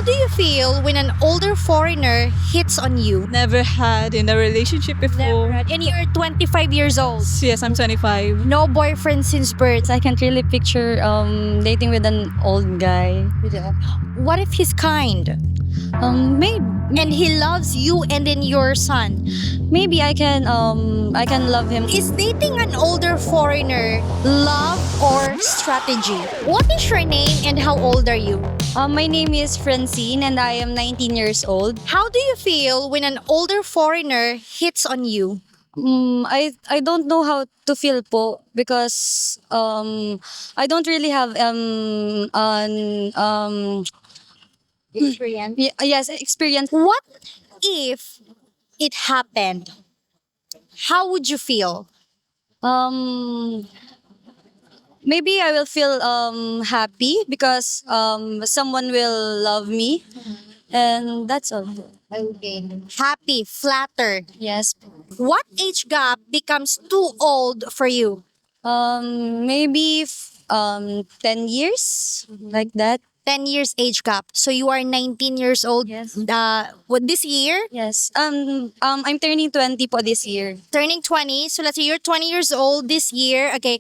How do you feel when an older foreigner hits on you? Never had in a relationship before. And you're 25 years old. Yes, I'm 25. No boyfriend since birth. I can't really picture dating with an old guy. What if he's kind? Maybe And he loves you and then your son. maybe I can love him. Is dating an older foreigner love or strategy? What is your name and how old are you? My name is Francine and I am 19 years old. How do you feel when an older foreigner hits on you? I don't know how to feel po because I don't really have an Experience. yes, experience. What if it happened? How would you feel? Um Maybe I will feel happy because someone will love me, and that's all. Okay. Happy, flattered. Yes. What age gap becomes too old for you? Maybe 10 years like that. 10 years age gap. So you are 19 years old. Yes. What this year? Yes. I'm turning 20 po this year. Turning 20. So let's say you're 20 years old this year. Okay.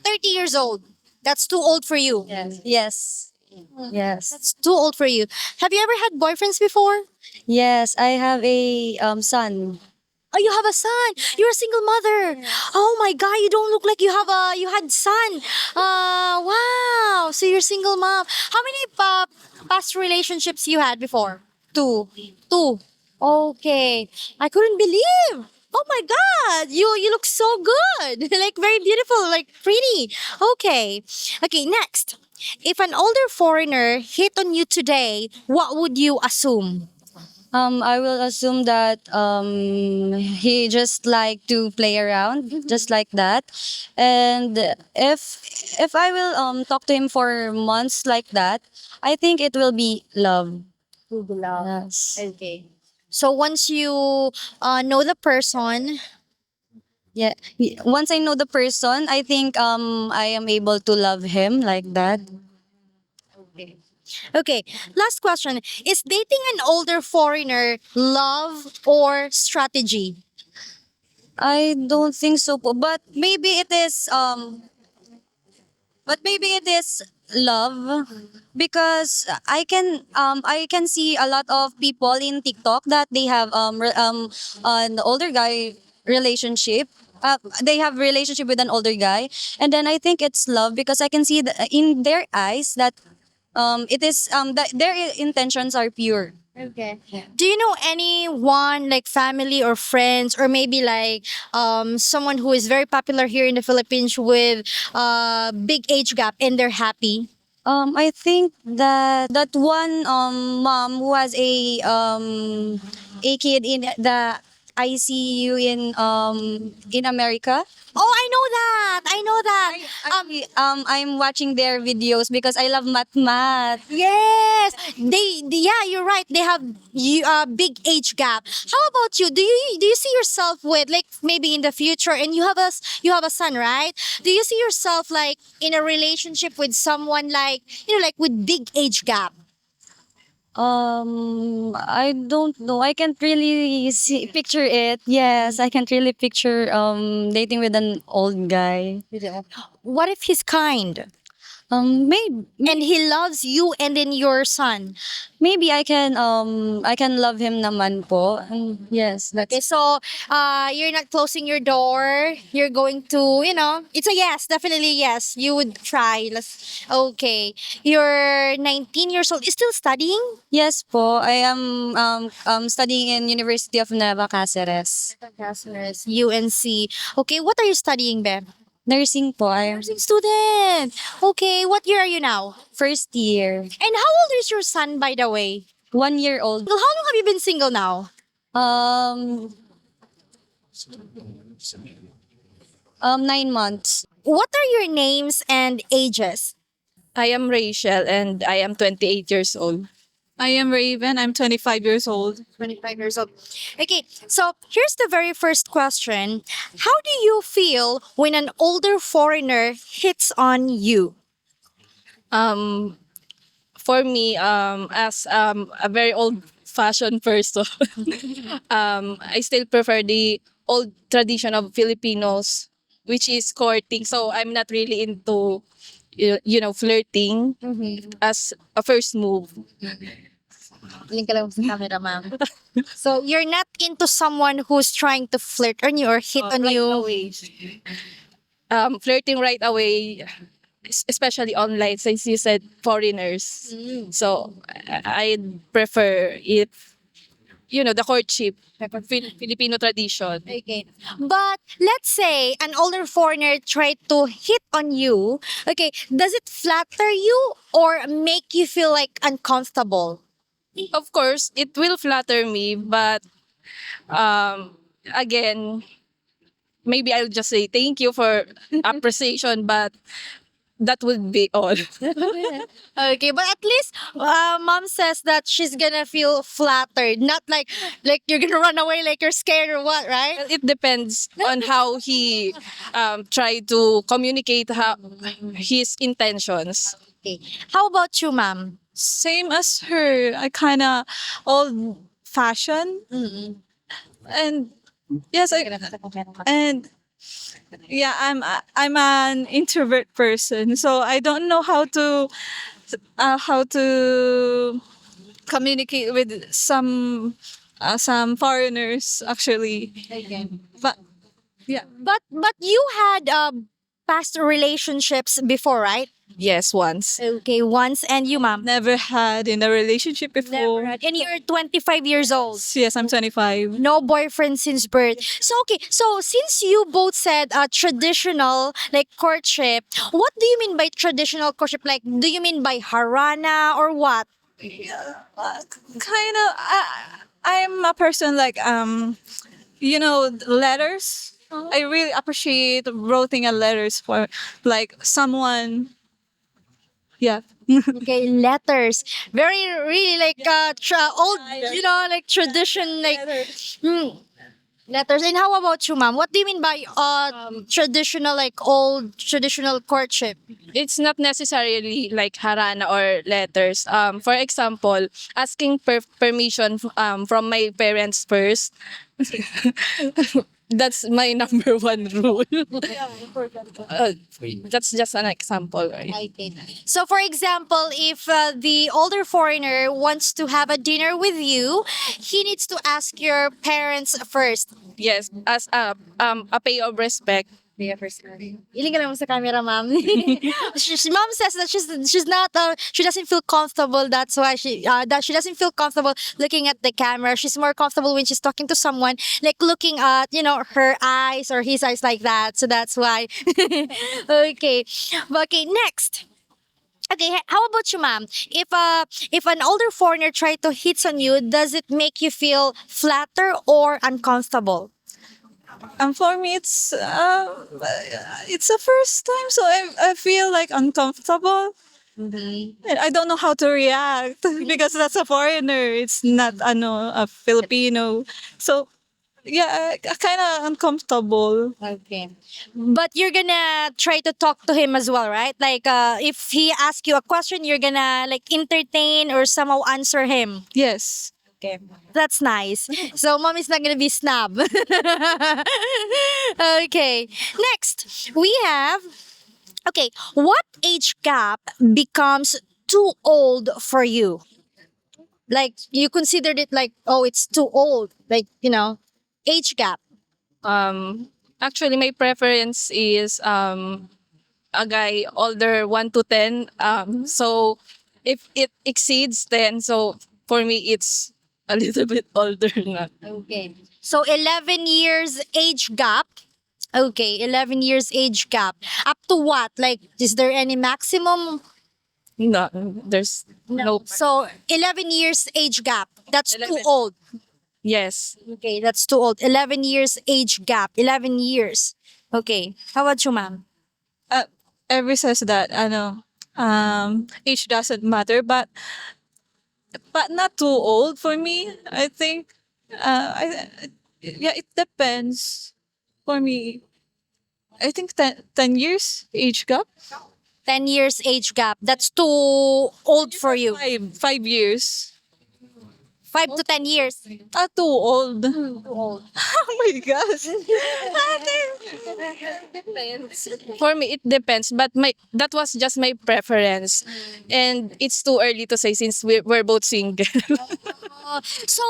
30 years old. That's too old for you. Yes. Yes. Yes. That's too old for you. Have you ever had boyfriends before? Yes. I have a son. Oh, you have a son. You're a single mother. Oh my God, you don't look like you had son. Wow. So you're single mom. How many past relationships you had before? Two. Two. Okay. I couldn't believe. Oh my God, you look so good. Like very beautiful, like pretty. Okay. Okay, next. If an older foreigner hit on you today, what would you assume? I will assume that he just like to play around, just like that. And if I will talk to him for months like that, I think it will be love. Yes. Okay. So once you know the person, Yeah. Once I know the person, I think I am able to love him like that. okay. Last question: is dating an older foreigner love or strategy? I don't think so po, but maybe it is love because I can see a lot of people in TikTok that they have an older guy relationship. They have relationship with an older guy, and then I think it's love because I can see in their eyes that it is that their intentions are pure. Okay. Do you know anyone like family or friends or maybe like someone who is very popular here in the Philippines with big age gap and they're happy? I think that one mom who has a kid in the ICU in America. Oh, I know that. I know that. I'm watching their videos because I love math. Yes, yeah, you're right. They have big age gap. How about you? Do you see yourself with like maybe in the future and you have a son, right? Do you see yourself like in a relationship with someone like like with big age gap? I don't know. I can't really picture it. Yes, I can't really picture dating with an old guy. What if he's kind Maybe and he loves you and then your son? maybe I can love him naman po. Yes, Okay, that's so you're not closing your door. You're going to, it's a yes, definitely yes. You would try. Okay. You're 19 years old. Is still studying? yes po. I am studying in University of Nueva Cáceres. UNC. Okay, what are you studying, Beb? Nursing po. I am Nursing student. Okay, what year are you now? first year. And how old is your son, by the way? 1 year old. Well, how long have you been single now? Um 9 months. What are your names and ages? I am Rachel and I am 28 years old. I am Raven. I'm 25 years old. 25 years old. Okay, so here's the very first question. How do you feel when an older foreigner hits on you? Um, For me, as a very old-fashioned person, I still prefer the old tradition of Filipinos, which is courting. So I'm not really into, flirting as a first move. Link ka lang sa camera, ma'am. So you're not into someone who's trying to flirt on you or hit on Right you. away. Flirting right away, especially online, since you said foreigners. So I prefer if, the courtship, Filipino tradition. Okay. But let's say an older foreigner tried to hit on you. Okay, does it flatter you or make you feel like uncomfortable? Of course, it will flatter me, but again, maybe I'll just say thank you for appreciation, but that would be all. Okay, but at least mom says that she's gonna feel flattered, not like you're gonna run away like you're scared or what, right? It depends on how he try to communicate his intentions. Okay. How about you, ma'am? Same as her. I kind of old fashioned, and yes, and yeah, I'm an introvert person, so I don't know how to communicate with some foreigners actually. But yeah, But you had past relationships before, right? yes, once. Okay, once, and you, ma'am. Never had in a relationship before. Never had. And you're 25 years old. Yes, I'm 25. No boyfriend since birth. So okay, so since you both said traditional like courtship, what do you mean by traditional courtship? Like, do you mean by harana or what? Kind of. I'm a person like letters. I really appreciate writing a letters for like someone. Yeah. Okay, letters. Very really like old, like tradition, like mm, letters. And how about you, ma'am? What do you mean by traditional, like old traditional courtship? It's not necessarily like harana or letters. For example, asking permission from my parents first. That's my number one rule. Uh, that's just an example, right? Okay. So, for example, if the older foreigner wants to have a dinner with you, he needs to ask your parents first. Yes, as a pay of respect. Iling ka lang sa camera, ma'am. Mom says that she's not she doesn't feel comfortable. That's why she doesn't feel comfortable looking at the camera. She's more comfortable when she's talking to someone, like looking at her eyes or his eyes like that. So that's why. Okay, okay. Next. Okay, how about you, ma'am? If an older foreigner tried to hit on you, does it make you feel flatter or uncomfortable? For me, it's the first time, so I feel like uncomfortable. And I don't know how to react because that's a foreigner. It's not a Filipino. So yeah, kind of uncomfortable. Okay. But you're gonna try to talk to him as well, right? Like if he asks you a question, you're gonna like entertain or somehow answer him. Yes. Okay. That's nice. So mom is not gonna be snub. Okay. Next, we have okay, what age gap becomes too old for you? Like you considered it like, oh, it's too old. Like, age gap. Actually, my preference is a guy older 1 to 10. So if it exceeds 10, so for me it's a little bit older na. Okay. So 11 years age gap. Okay, 11 years age gap. Up to what? Like, is there any maximum? No, there's no. So 11 years age gap. That's too 11. old. Yes. Okay, that's too old. 11 years age gap. 11 years. Okay. How about you, ma'am? Every says that age doesn't matter, but not too old for me. I think yeah, it depends. For me, I think 10 years age gap. 10 years age gap. That's too old for you. 5 years. 5 to 10 years. Too old. Too old. Oh my gosh. For me, it depends, but that was just my preference, and it's too early to say since we're both single. So,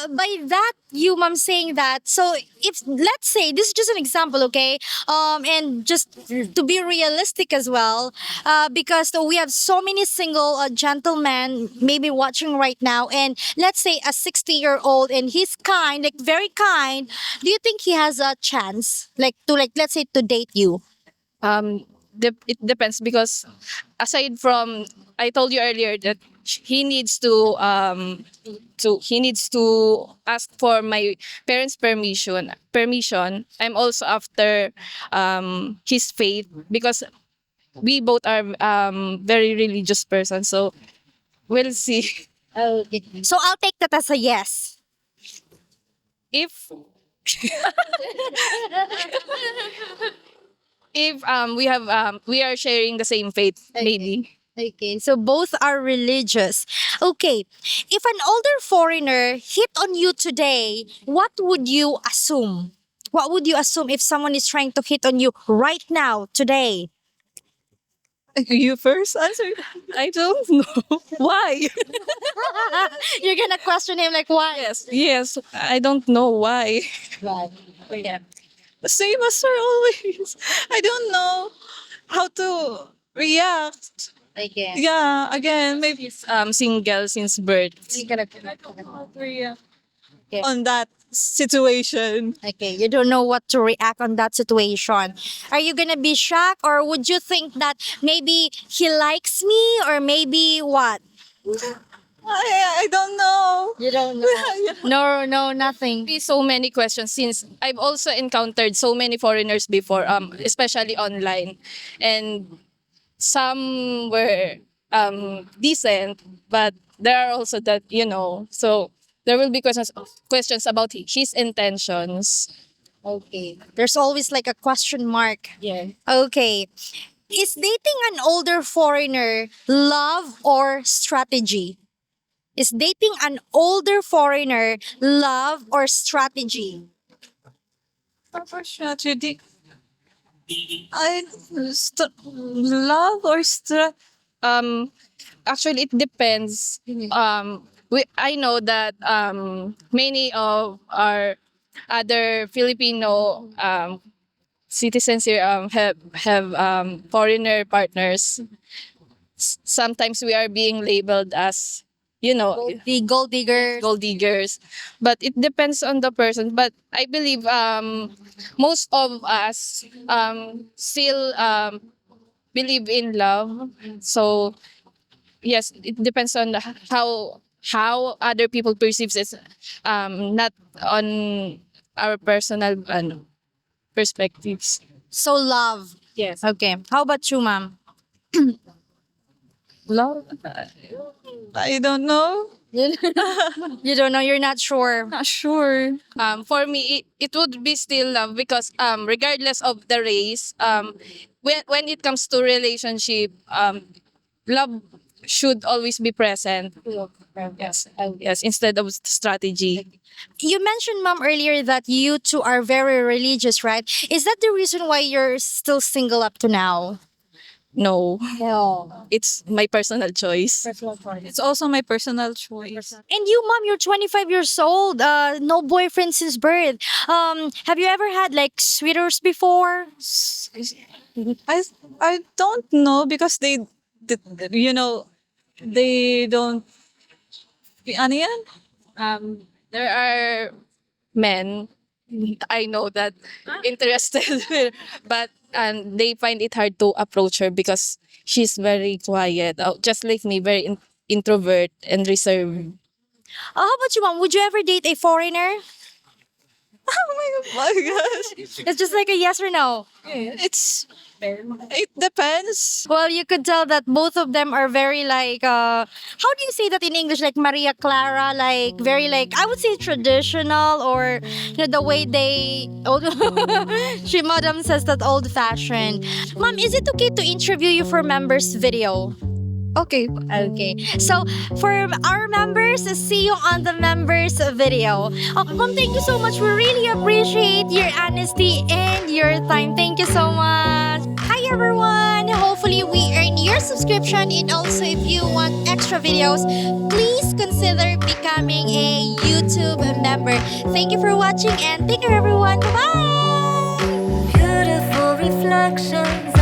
by that, you, mom, saying that, so if, let's say, this is just an example, okay? And just to be realistic as well, because we have so many single gentlemen maybe watching right now, and let's say a 60-year-old, and he's kind, like very kind. Do you think he has a chance, like to, like, let's say, to date you? It depends because aside from I told you earlier that he needs to ask for my parents' permission. I'm also after his faith because we both are very religious persons, so we'll see. Okay. So I'll take that as a yes. If if we are sharing the same faith, maybe. Okay, so both are religious. Okay, if an older foreigner hit on you today, what would you assume? What would you assume if someone is trying to hit on you right now, today? You first answer. I don't know why. You're gonna question him like why? Yes, I don't know why. Right. Yeah. Same as her always. I don't know how to react. Okay. Yeah, again, maybe single since birth. You're gonna. React Okay. on that situation. Okay, you don't know what to react on that situation. Are you gonna be shocked, or would you think that maybe he likes me, or maybe what? I don't know. You don't know. No, nothing. Be so many questions since I've also encountered so many foreigners before, especially online, and some were decent, but there are also that so there will be questions about his intentions. Okay. There's always like a question mark. Yeah. Okay. Is dating an older foreigner love or strategy? Is dating an older foreigner love or strategy? Proper strategy. Love or actually it depends. I know that many of our other Filipino citizens here have foreigner partners. Sometimes we are being labeled as The gold digger. gold diggers, but it depends on the person. But I believe most of us still believe in love. So yes, it depends on how other people perceives it, not on our personal perspectives. So love. Yes. Okay. How about you, ma'am? Love. I don't know. You don't know. You're not sure. Not sure. For me, it would be still love because regardless of the race, when it comes to relationship, love should always be present. Yes, yes, instead of strategy. You mentioned, mom, earlier that you two are very religious, right? Is that the reason why you're still single up to now? No, No. it's my personal choice. It's also my personal choice. And you, mom, you're 25 years old. No boyfriend since birth. Have you ever had like sweeters before? I don't know because they don't. Ano yan? There are men I know that interested, but they find it hard to approach her because she's very quiet, just like me, very introvert and reserved. How about you, mom? Would you ever date a foreigner? Oh my gosh. It's just like a yes or no. It depends. Well, you could tell that both of them are very like how do you say that in English? Like Maria Clara, like very like I would say traditional or the way they she madam says that old fashioned. Mom, is it okay to interview you for members video? Okay. Okay. So for our members, see you on the members video. Oh, Mom, thank you so much. We really appreciate your honesty and your time. Thank you so much. Hi everyone. Hopefully we earn your subscription, and also if you want extra videos, please consider becoming a YouTube member. Thank you for watching and take care everyone. Bye. Beautiful reflections